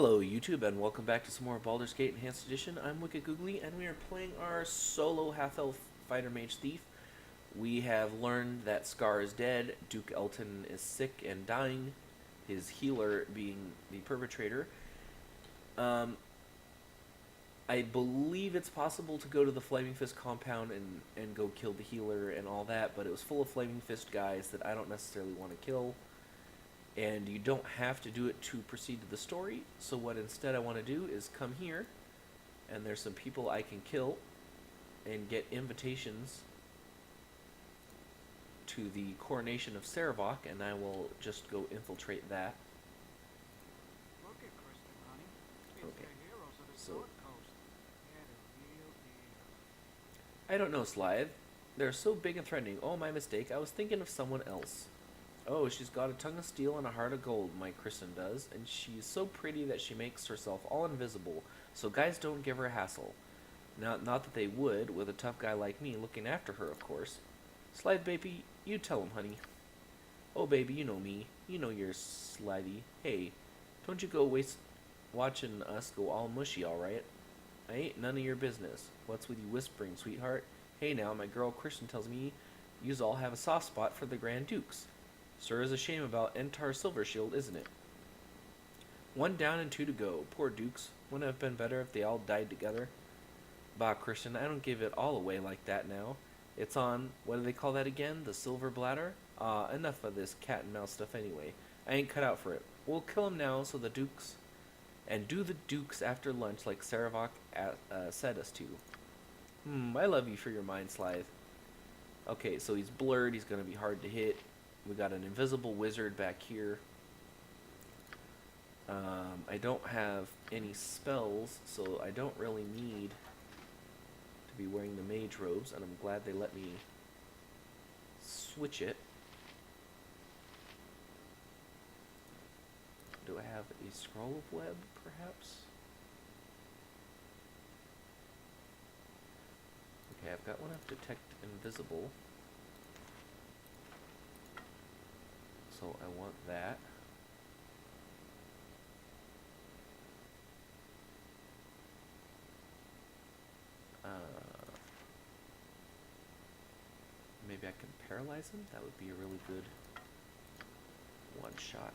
Hello YouTube and welcome back to some more Baldur's Gate Enhanced Edition. I'm Wicked Googly and we are playing our solo half-elf fighter mage thief. We have learned that Scar is dead, Duke Elton is sick and dying, his healer being the perpetrator. I believe it's possible to go to the Flaming Fist compound and go kill the healer and all that, but it was full of Flaming Fist guys that I don't necessarily want to kill. And you don't have to do it to proceed to the story, so what instead I want to do is come here, and there's some people I can kill, and get invitations to the coronation of Sarevok, and I will just go infiltrate that. Look at Kristen, honey. It's Okay. the heroes of the So- Sword Coast. They're the real deal. I don't know, Slythe. They're so big and threatening. Oh, my mistake. I was thinking of someone else. Oh, she's got a tongue of steel and a heart of gold, my Kristen does, and she's so pretty that she makes herself all invisible, so guys don't give her a hassle. Not that they would, with a tough guy like me looking after her, of course. Slide, baby, you tell him, honey. Oh, baby, you know me. You know you're slidey. Hey, don't you go waste watching us go all mushy, alright? I ain't none of your business. What's with you whispering, sweetheart? Hey now, my girl Kristen tells me yous all have a soft spot for the Grand Dukes. Sir is a shame about Entar Silvershield, isn't it? One down and two to go. Poor Dukes. Wouldn't it have been better if they all died together? Bah, Christian, I don't give it all away like that now. It's on, what do they call that again? The Silver Bladder? Enough of this cat and mouse stuff anyway. I ain't cut out for it. We'll kill him now so the Dukes... And do the Dukes after lunch like Sarevok said us to. I love you for your mind, Slythe. Okay, so he's blurred, he's gonna be hard to hit. We got an invisible wizard back here. I don't have any spells, so I don't really need to be wearing the mage robes, and I'm glad they let me switch it. Do I have a scroll of web, perhaps? Okay, I've got one of detect invisible. So I want that. Maybe I can paralyze him? That would be a really good one shot.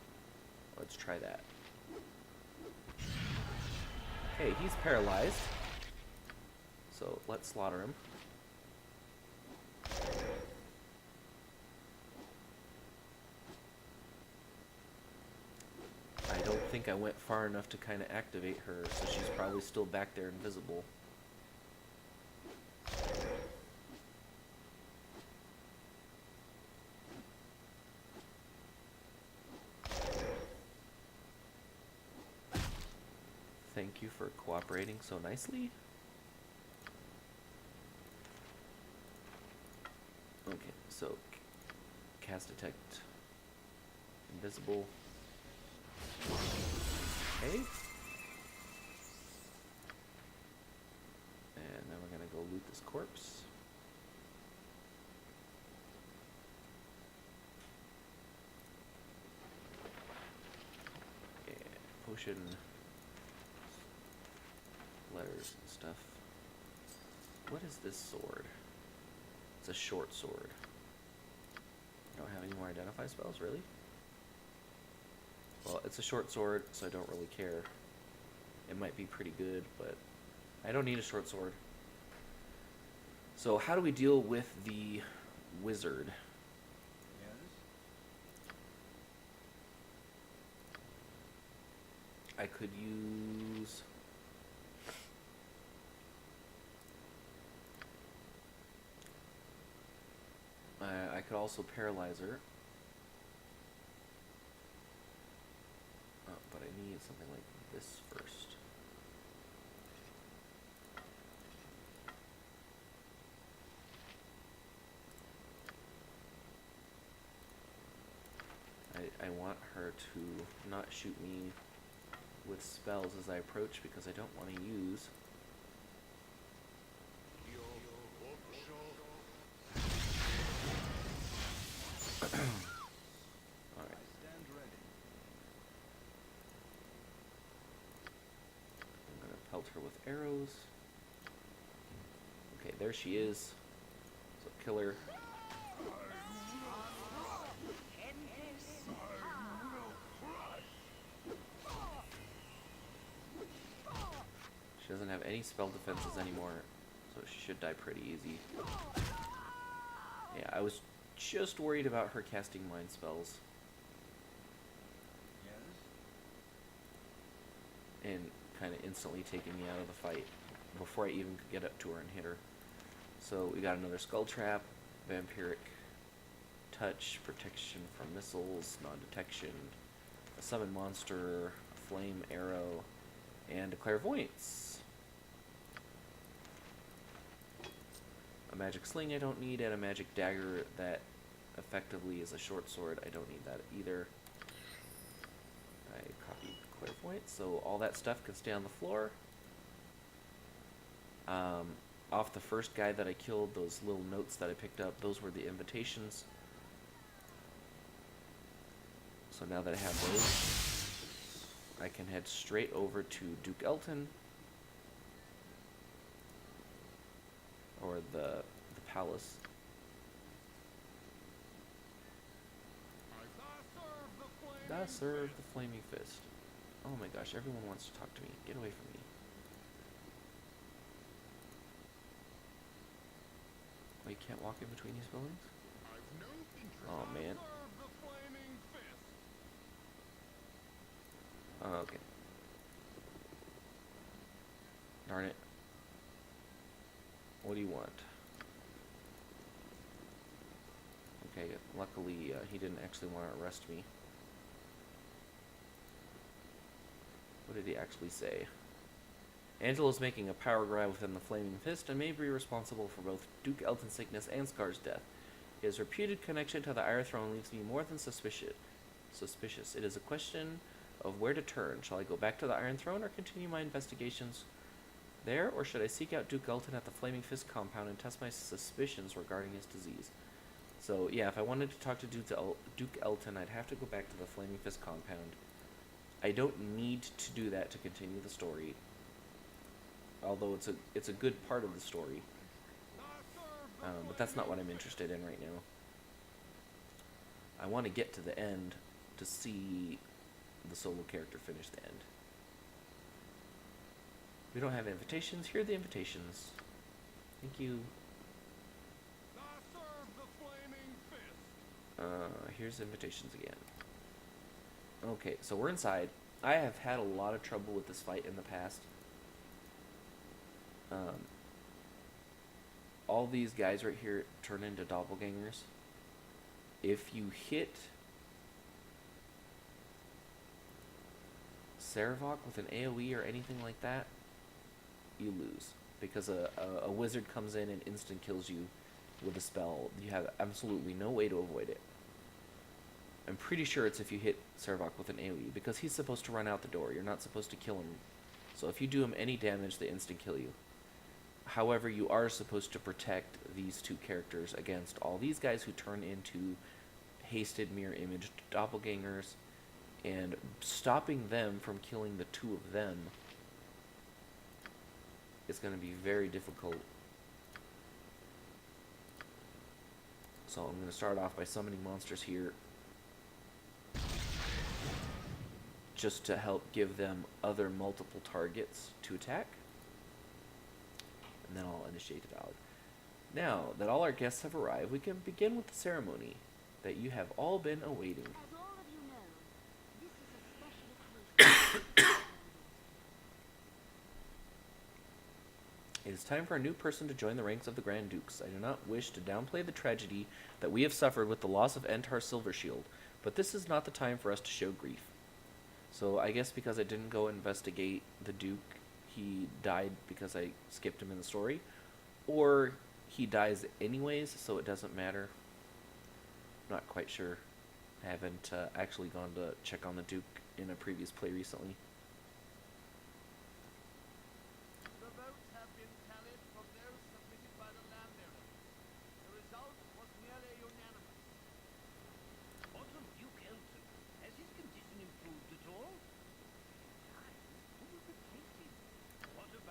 Let's try that. Okay, he's paralyzed. So let's slaughter him. I don't think I went far enough to kind of activate her, so she's probably still back there invisible. Thank you for cooperating so nicely. Okay, so cast detect invisible. Okay. And then we're gonna go loot this corpse. Yeah, potion, letters and stuff. What is this sword? It's a short sword. I don't have any more identify spells, really? Well, it's a short sword, so I don't really care. It might be pretty good, but I don't need a short sword. So how do we deal with the wizard? I could use... I could also paralyze her. But I need something like this first. I want her to not shoot me with spells as I approach because I don't want to use... Alright. pelt her with arrows. Okay, there she is. So kill her. She doesn't have any spell defenses anymore, so she should die pretty easy. Yeah, I was just worried about her casting mind spells. And kind of instantly taking me out of the fight before I even could get up to her and hit her. So we got another Skull Trap, Vampiric Touch, Protection from Missiles, Non-Detection, a Summon Monster, a Flame Arrow, and a Clairvoyance. A Magic Sling I don't need, and a Magic Dagger that effectively is a short sword. I don't need that either. I copied Clairvoyance, so all that stuff can stay on the floor. Off the first guy that I killed, those little notes that I picked up, those were the invitations. So now that I have those, I can head straight over to Duke Elton, or the palace. I serve the Flaming Fist. Oh my gosh, everyone wants to talk to me. Get away from me. Oh, you can't walk in between these buildings? Oh man. Oh, okay. Darn it. What do you want? Okay, luckily he didn't actually want to arrest me. What did he actually say? Angela's making a power grab within the Flaming Fist and may be responsible for both Duke Elton's sickness and Scar's death. His reputed connection to the Iron Throne leaves me more than suspicious. It is a question of where to turn. Shall I go back to the Iron Throne or continue my investigations there, or should I seek out Duke Elton at the Flaming Fist compound and test my suspicions regarding his disease? So, yeah, if I wanted to talk to Duke Elton, I'd have to go back to the Flaming Fist compound. I don't need to do that to continue the story, although it's a good part of the story. But that's not what I'm interested in right now. I want to get to the end to see the solo character finish the end. We don't have invitations. Here are the invitations. Thank you. Here's invitations again. Okay, so we're inside. I have had a lot of trouble with this fight in the past. All these guys right here turn into doppelgangers. If you hit Saravok with an AoE or anything like that, you lose. Because a wizard comes in and instant kills you with a spell. You have absolutely no way to avoid it. I'm pretty sure it's if you hit Saravok with an AoE, because he's supposed to run out the door. You're not supposed to kill him. So if you do him any damage, they instant kill you. However, you are supposed to protect these two characters against all these guys who turn into hasted mirror image doppelgangers, and stopping them from killing the two of them is going to be very difficult. So I'm going to start off by summoning monsters here, just to help give them other multiple targets to attack. And then I'll initiate the dialogue. Now that all our guests have arrived, we can begin with the ceremony that you have all been awaiting. As all of you know, this is a special occasion. It is time for a new person to join the ranks of the Grand Dukes. I do not wish to downplay the tragedy that we have suffered with the loss of Entar Silvershield, but this is not the time for us to show grief. So I guess because I didn't go investigate the Duke, he died because I skipped him in the story, or he dies anyways, so it doesn't matter. Not quite sure. I haven't actually gone to check on the Duke in a previous play recently. The votes have been tallied from those submitted by the landowner. The result was nearly unanimous. What of Duke Elton? Has his condition improved at all? Who will replace him? What of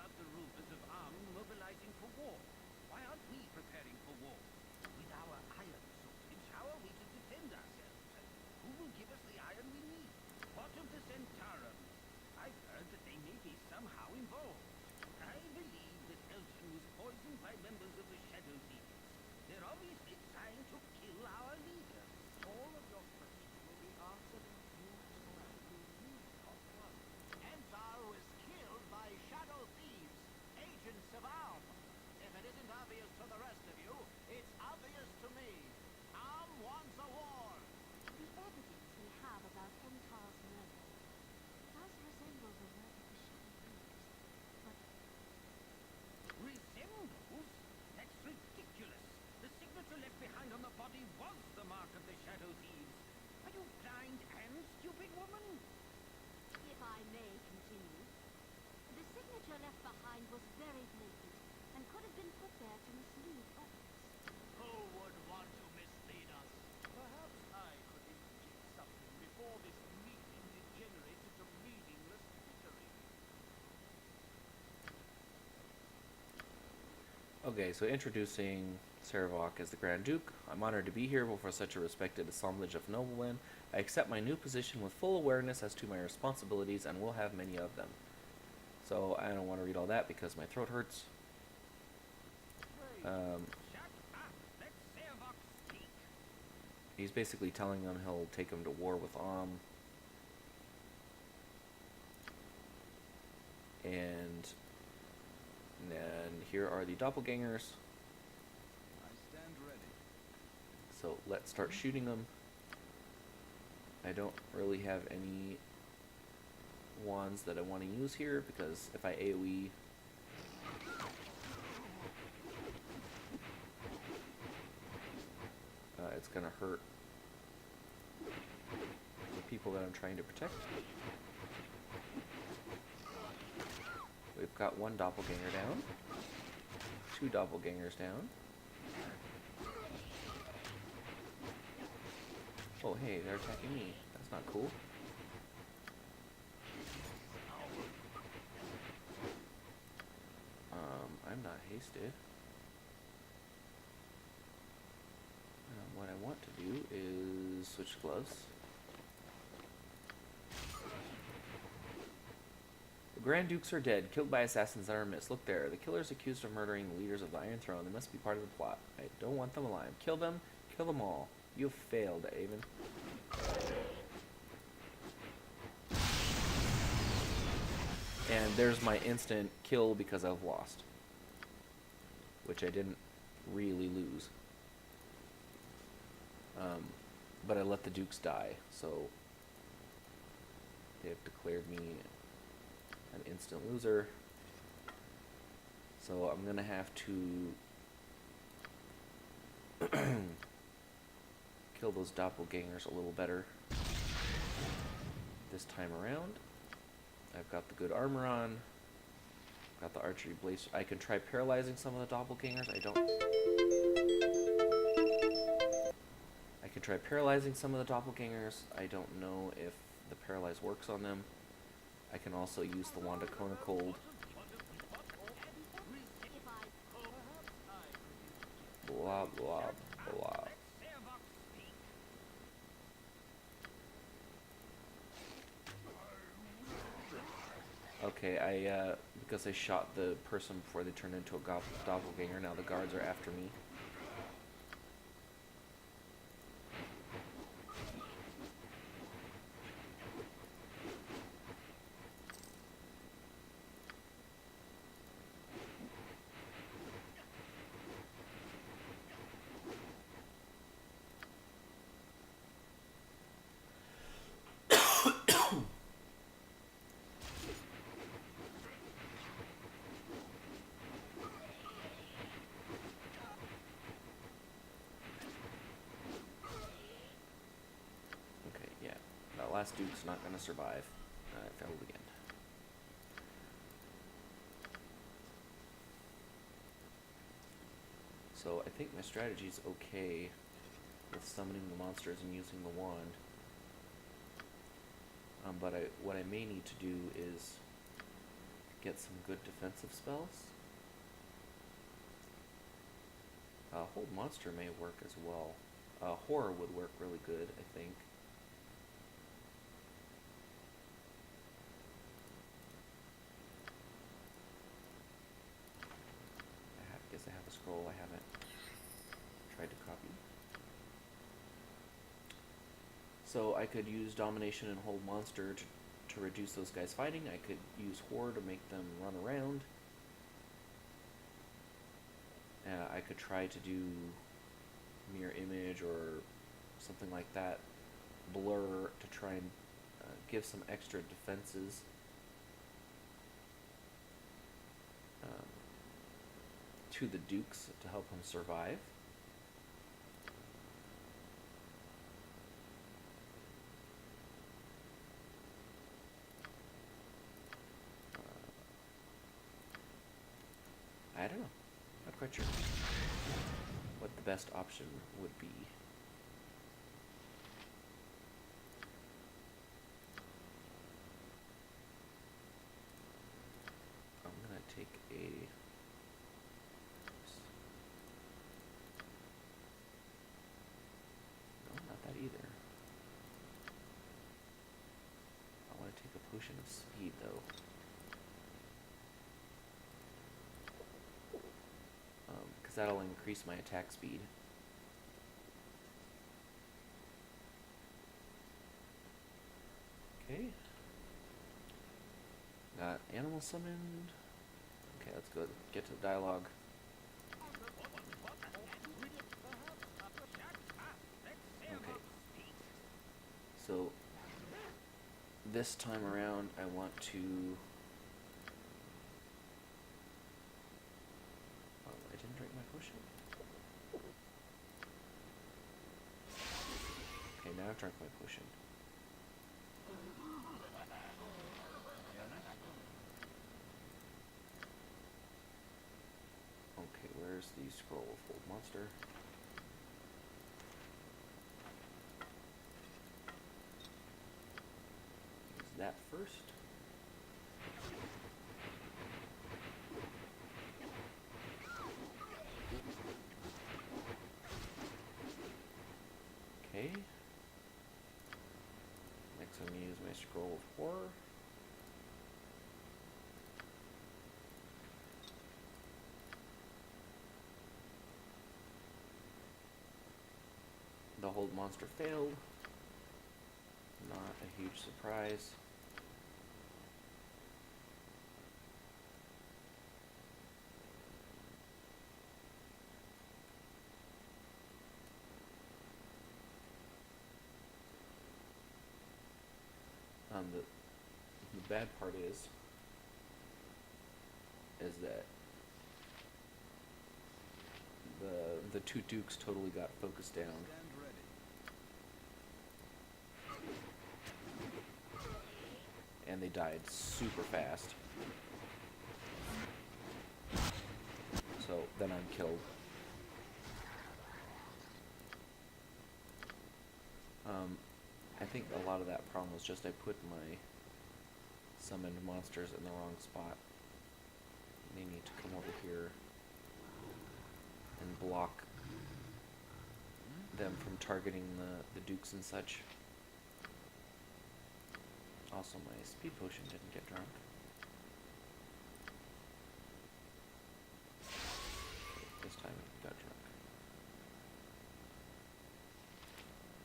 Okay, so introducing Saravok as the Grand Duke. I'm honored to be here before such a respected assemblage of noblemen. I accept my new position with full awareness as to my responsibilities and will have many of them. So I don't want to read all that because my throat hurts. Shut up. Let Saravok speak. He's basically telling them he'll take him to war with And then here are the doppelgangers. I stand ready. So let's start shooting them. I don't really have any wands that I want to use here because if I AoE, it's going to hurt the people that I'm trying to protect. We've got one doppelganger down, two doppelgangers down. Oh hey, they're attacking me. That's not cool. I'm not hasted. What I want to do is switch gloves. The Grand Dukes are dead, killed by assassins that are missed. Look there, the killers accused of murdering the leaders of the Iron Throne. They must be part of the plot. I don't want them alive. Kill them all. You have failed, Avon. And there's my instant kill because I've lost. Which I didn't really lose. But I let the Dukes die, so they have declared me an instant loser. So I'm gonna have to kill those doppelgangers a little better this time around. I've got the good armor on. Got the archery blaze. I can try paralyzing some of the doppelgangers. I can try paralyzing some of the doppelgangers. I don't know if the paralyze works on them. I can also use the Wand of Kona Cold. Blah, blah, blah. Okay, because I shot the person before they turned into a doppelganger, now the guards are after me. Last Duke's not going to survive. I failed again. So I think my strategy is okay with summoning the monsters and using the wand. But what I may need to do is get some good defensive spells. Hold Monster may work as well. Horror would work really good, I think. I have a scroll I haven't tried to copy. So I could use Domination and Hold Monster to reduce those guys fighting. I could use Horror to make them run around. I could try to do Mirror Image or something like that. Blur to try and give some extra defenses. To the Dukes to help him survive. I don't know. Not quite sure what the best option would be. I'm gonna take a... Oops. because that'll increase my attack speed. Okay. Got animal summoned. Okay, let's go get to the dialogue. Okay. So, this time around, I want to... Oh, I didn't drink my potion. Okay, now I've drank my potion. Okay, where's the scroll of Hold Monster? Use that first. Okay. Next I'm going to use my Scroll of Horror. The Hold Monster failed. Not a huge surprise. The bad part is that the two dukes totally got focused down. And they died super fast. So then I'm killed. I think a lot of that problem was just I put my summoned monsters in the wrong spot. They need to come over here and block them from targeting the dukes and such. Also, my speed potion didn't get drunk. Okay, this time it got drunk.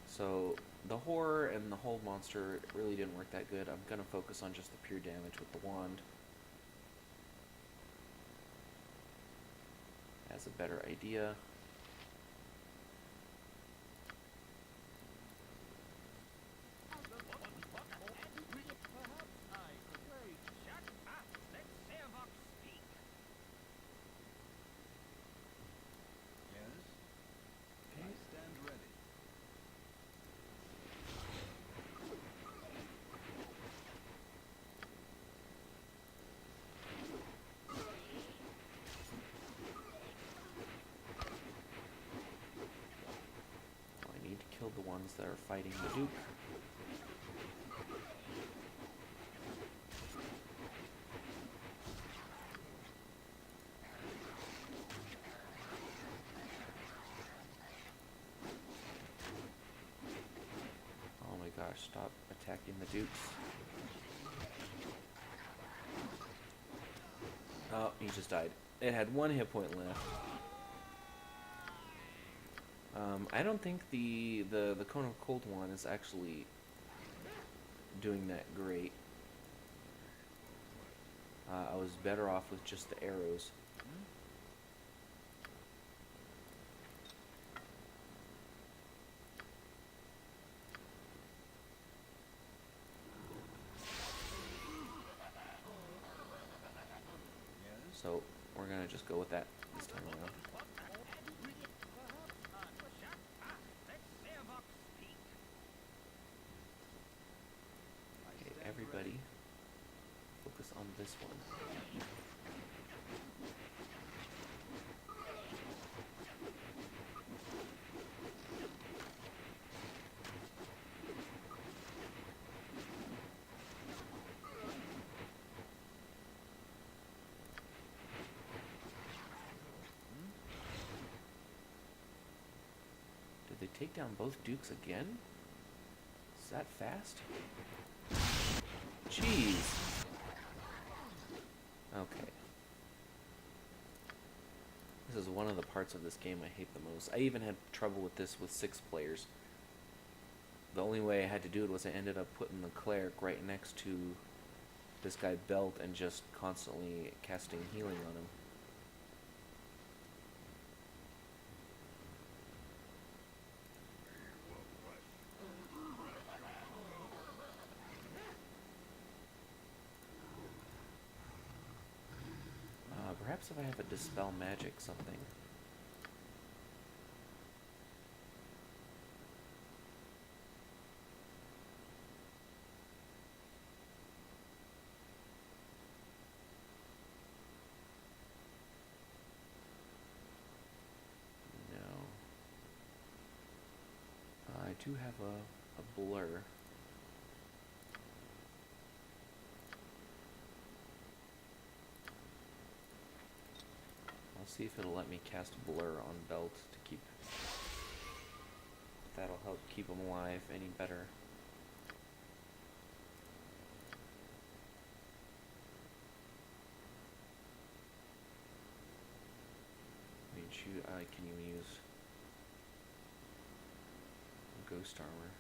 So, the horror and the Hold Monster really didn't work that good. I'm going to focus on just the pure damage with the wand. As a better idea. Killed the ones that are fighting the Duke. Oh my gosh, stop attacking the Dukes. Oh, he just died. It had 1 hit point left. I don't think the Cone of Cold one is actually doing that great. I was better off with just the arrows. So we're gonna just go with that this time around. Everybody, focus on this one. Did they take down both Dukes again? Is that fast? Jeez. Okay. This is one of the parts of this game I hate the most. I even had trouble with this with 6 players. The only way I had to do it was I ended up putting the cleric right next to this guy Belt and just constantly casting healing on him. Perhaps if I have a dispel magic something. No. I do have a blur. I'll see if it'll let me cast blur on Belt to keep. That'll help keep him alive any better. I mean, shoot, I can even use ghost armor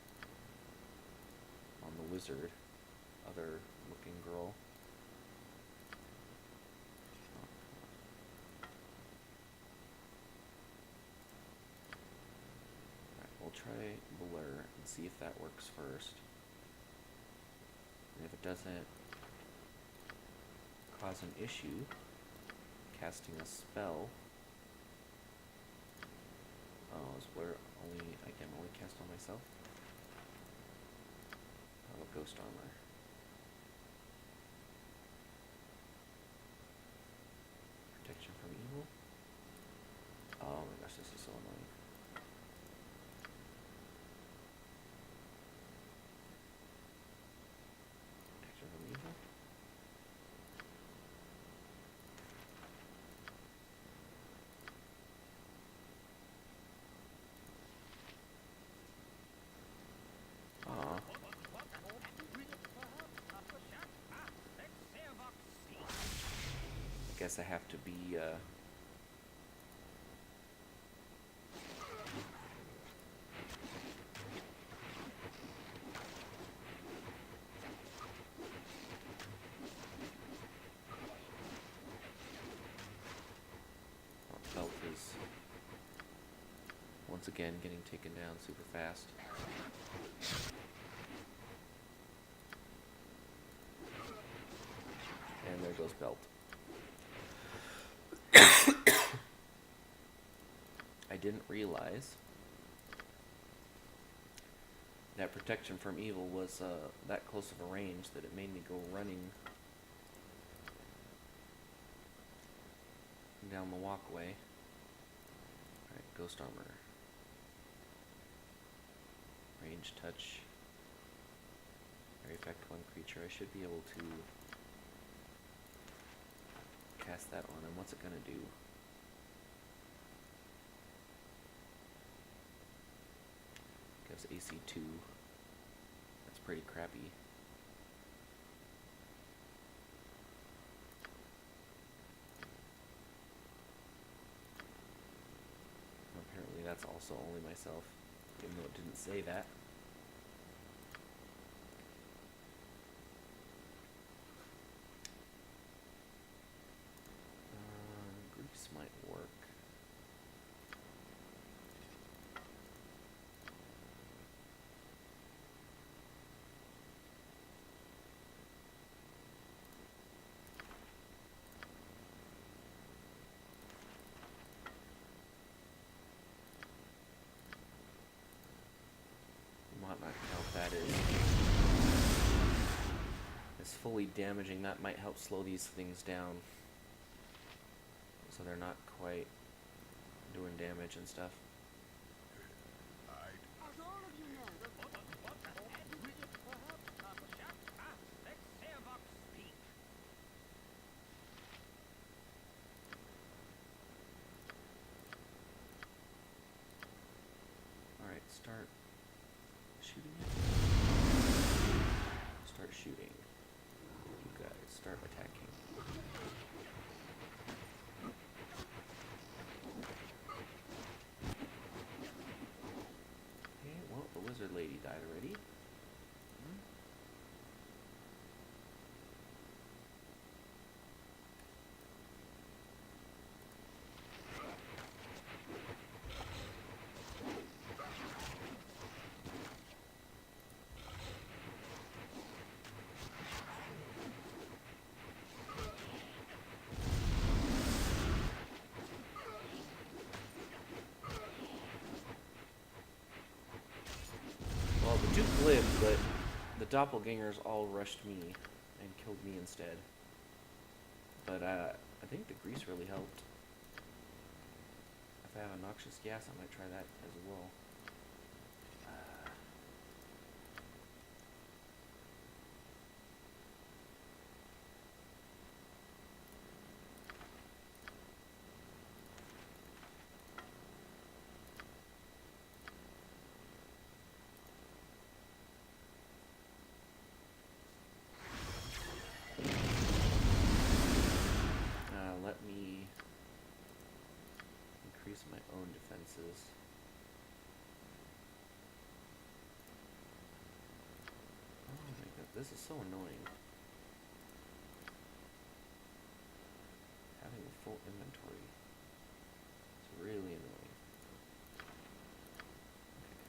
on the wizard, other looking girl. We'll try blur and see if that works first. And if it doesn't cause an issue, casting a spell. Oh, is blur only, I can only cast on myself? Oh, ghost armor. Protection from evil? Oh my gosh, this is so annoying. I guess I have to be, Belt is once again getting taken down super fast. And there goes Belt. I didn't realize that protection from evil was that close of a range that it made me go running down the walkway. Alright, ghost armor. Range touch. Area effect one creature. I should be able to cast that on him. What's it gonna do? Gives AC 2. That's pretty crappy. Apparently that's also only myself, even though it didn't say that. Grease might work. Might not count that as fully damaging. That might help slow these things down, so they're not quite doing damage and stuff. As all of you know, Alright, start shooting. Start shooting. You guys start attacking. doppelgangers all rushed me and killed me instead. But I think the grease really helped. If I have a noxious gas, I might try that as well. Let me increase my own defenses. Oh my god, this is so annoying. Having a full inventory. It's really annoying. Okay,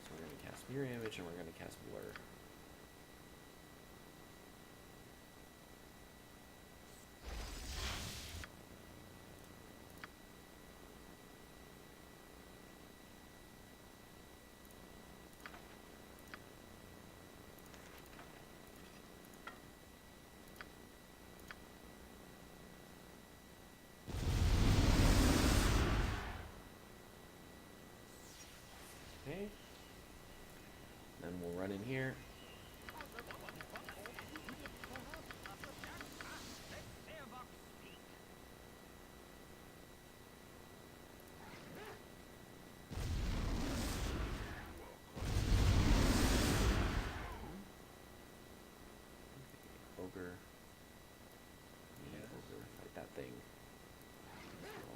so we're going to cast Mirror Image and we're going to cast Blur. Okay. Then we'll run in here. Ogre. Yeah, ogre. Fight that thing.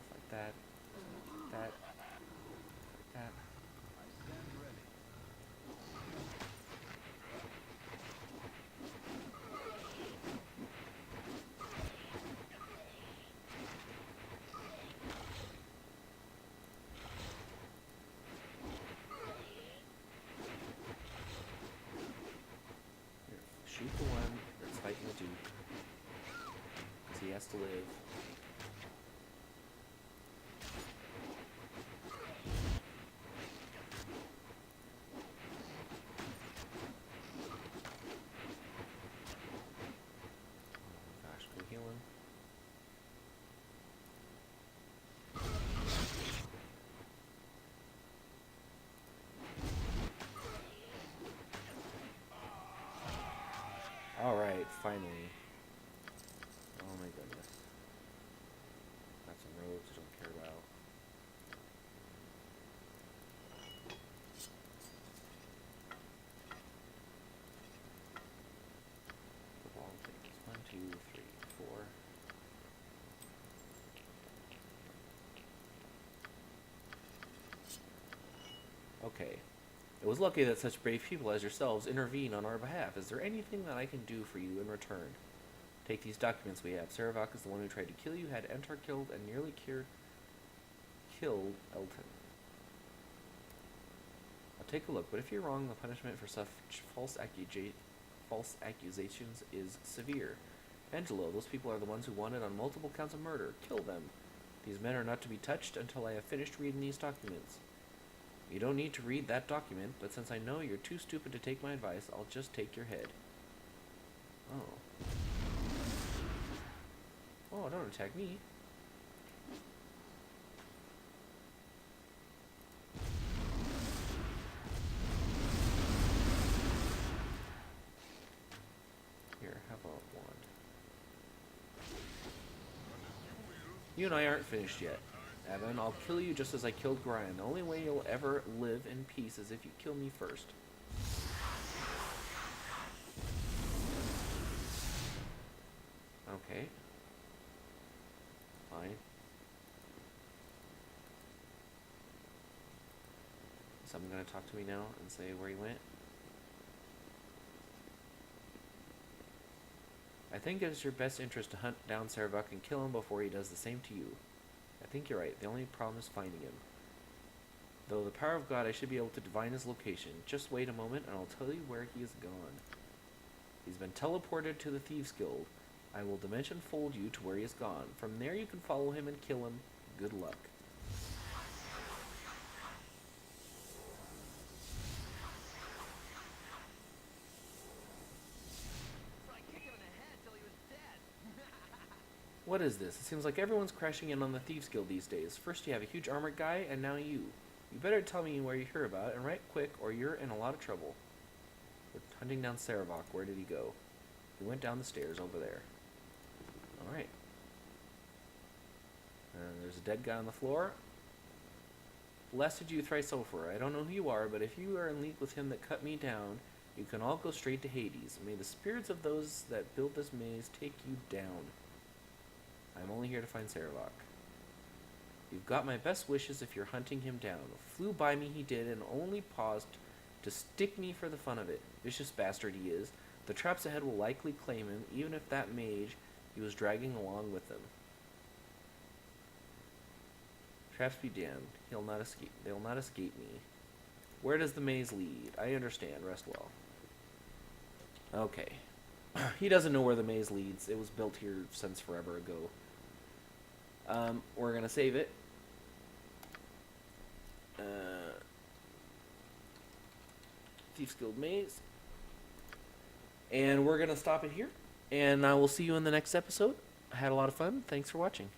Fight that. Fight that. Fight that. I stand ready. Here, shoot the one that's fighting the Duke. Because he has to live. Oh gosh, go heal him. Alright, finally. Oh my goodness. Got some rogues I don't care about. The ball things. 1, 2, 3, 4. Okay. It was lucky that such brave people as yourselves intervene on our behalf. Is there anything that I can do for you in return? Take these documents we have. Saravak is the one who tried to kill you, had Entar killed, and nearly killed Elton. I'll take a look, but if you're wrong, the punishment for such false accusations is severe. Angelo, those people are the ones who wanted on multiple counts of murder. Kill them. These men are not to be touched until I have finished reading these documents. You don't need to read that document, but since I know you're too stupid to take my advice, I'll just take your head. Oh. Oh, don't attack me. Here, have a wand. You and I aren't finished yet. Evan, I'll kill you just as I killed Brian. The only way you'll ever live in peace is if you kill me first. Okay. Fine. Is someone gonna talk to me now and say where he went? I think it is your best interest to hunt down Saravak and kill him before he does the same to you. I think you're right. The only problem is finding him. Though the power of God, I should be able to divine his location. Just wait a moment and I'll tell you where he is gone. He's been teleported to the Thieves Guild. I will dimension fold you to where he is gone. From there you can follow him and kill him. Good luck. What is this? It seems like everyone's crashing in on the Thieves Guild these days. First you have a huge armored guy, and now you. You better tell me where you hear about it, and right quick, or you're in a lot of trouble. We're hunting down Saravok. Where did he go? He went down the stairs over there. Alright. And there's a dead guy on the floor. Blessed you thrice over. I don't know who you are, but if you are in league with him that cut me down, you can all go straight to Hades. May the spirits of those that built this maze take you down. I'm only here to find Saravok. You've got my best wishes if you're hunting him down. Flew by me he did, and only paused to stick me for the fun of it. Vicious bastard he is. The traps ahead will likely claim him, even if that mage he was dragging along with them. Traps be damned. They'll not escape me. Where does the maze lead? I understand. Rest well. Okay. He doesn't know where the maze leads. It was built here since forever ago. We're going to save it. Thieves Guild Maze. And we're going to stop it here. And I will see you in the next episode. I had a lot of fun. Thanks for watching.